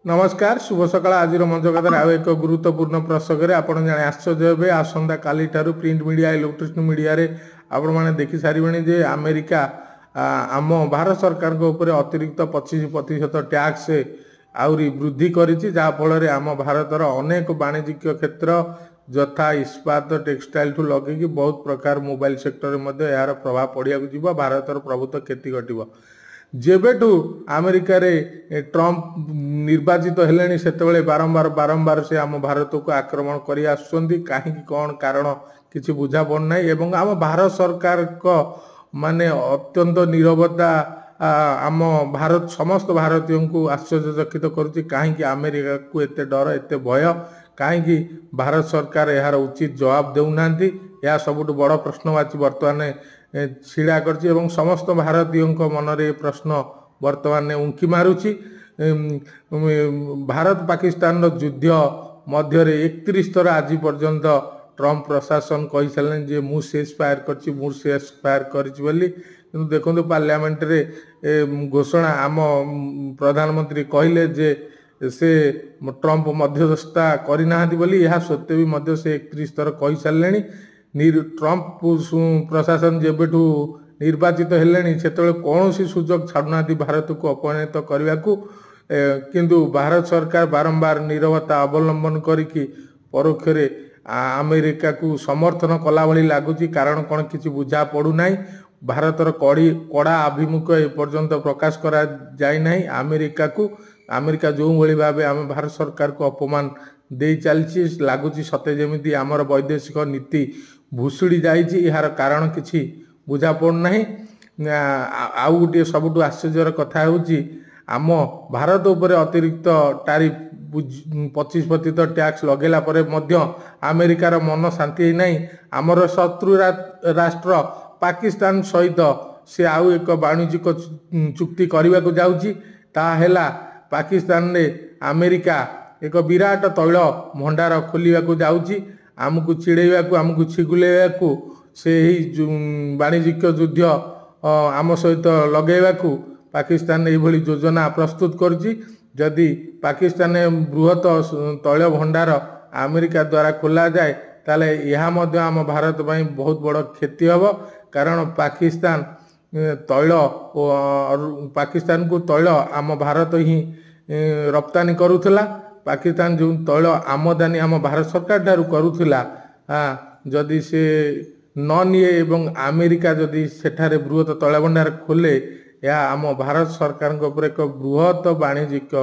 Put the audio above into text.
नमस्कार शुभ सकाळ आज मंच कथार आउ एक गुरुत्वपूर्ण प्रसंग में आपड़ जाने आश्चर्य हे आसंता काली ठारू प्रिंट मीडिया इलेक्ट्रोनिक्स मीडिया रे आपण मैंने देखि सारे जे अमेरिका आम भारत सरकार उपर अतिरिक्त 25% टैक्स आहरी वृद्धि करिछि जहाँफल आम भारतर अनेक वाणिज्यिक क्षेत्र यथा इस्पात टेक्सटाइल ठू लगे बहुत प्रकार मोबाइल सेक्टर में यार प्रभाव पड़ा जीव भारतर प्रभुत्व क्षति घटव जेबेठू अमेरिका रे ट्रंप निर्वाचित हेलेनी सेतेबेले बारंबार बारंबार से आम भारत को आक्रमण करी आसुछंती कहीं कौन कारण किसी बुझा पड़ना एवं आम भारत सरकार को माने अत्यंत नीरवता आम भारत समस्त भारतीयों को आश्चर्यचकित करुच्ची कहीं अमेरिका को एते डर एते भय कहीं भारत सरकार यार उचित जवाब देउना यह सबुठ बड़ प्रश्नवाची बर्तमान छिड़ा करछि एवं समस्त भारतीयों मनरे ये प्रश्न वर्तमान उंकी मारुछि। भारत पाकिस्तान युद्ध मध्य 31 थर आज पर्यंत ट्रंप प्रशासन कही सारे जे मु सेज फायर करछि मु सेज फायर करछि बोली किंतु देखो पार्लियामेंट रे घोषणा आम प्रधानमंत्री कहले जे से ट्रंप मध्यस्थता करना बोली यह सत्य भी मध्य से 31 थर कही सारे ट्रंप प्रशासन जेबेठू निर्वाचित हेलेनी से कौन सी सुजोग छाड़ुना भारत को अपमानित करने को किंतु भारत सरकार बारंबार नीरवता अवलंबन करिकी परोक्ष अमेरिका को समर्थन कला भली लगुच कारण कौन किसी बुझा पड़ूना भारतर कड़ा आभिमुख्य एपर्यंत प्रकाश करा जाय नाही अमेरिका जो भली भाव आम भारत सरकार को अपमान दे चलती लगुच सते जमी आमर वैदेशिक नीति भुशुड़ी जाइए यार कारण किसी बुझा पड़ना आउ गोटे सबुठ आश्चर्यर कथा होची आम भारत उपर अतिरिक्त टारिफ 25% टैक्स लगेला परे मध्य अमेरिकार मन शांति नहीं आमर शत्रु राष्ट्र पाकिस्तान सहित से आउ एक वाणिज्यिक चुक्ति करने को जाउची ताहेला पाकिस्तान रे अमेरिका एक विराट तैल भंडार खोलिया को जाउची आमको चिड़ेवा को आमको छिगुलेवा को से ही वाणिज्यिक युद्ध आम सहित लगेवा को पाकिस्तान ये योजना प्रस्तुत करछि जदि पाकिस्तान बृहत तैल भंडार अमेरिका द्वारा खोला जाए ताले यह मध्य आम भारत में बहुत बड़ क्षति हम कारण पाकिस्तान तैल पाकिस्तान को तैल आम भारत ही रप्तानी करुला पाकिस्तान जो तैल आमदानी आम भारत सरकार ठारू करुला जदि से न निए एवं अमेरिका जदि सेठारे बृहत तैल भंडार खोले या आम भारत सरकार एक बृहत वाणिज्यिक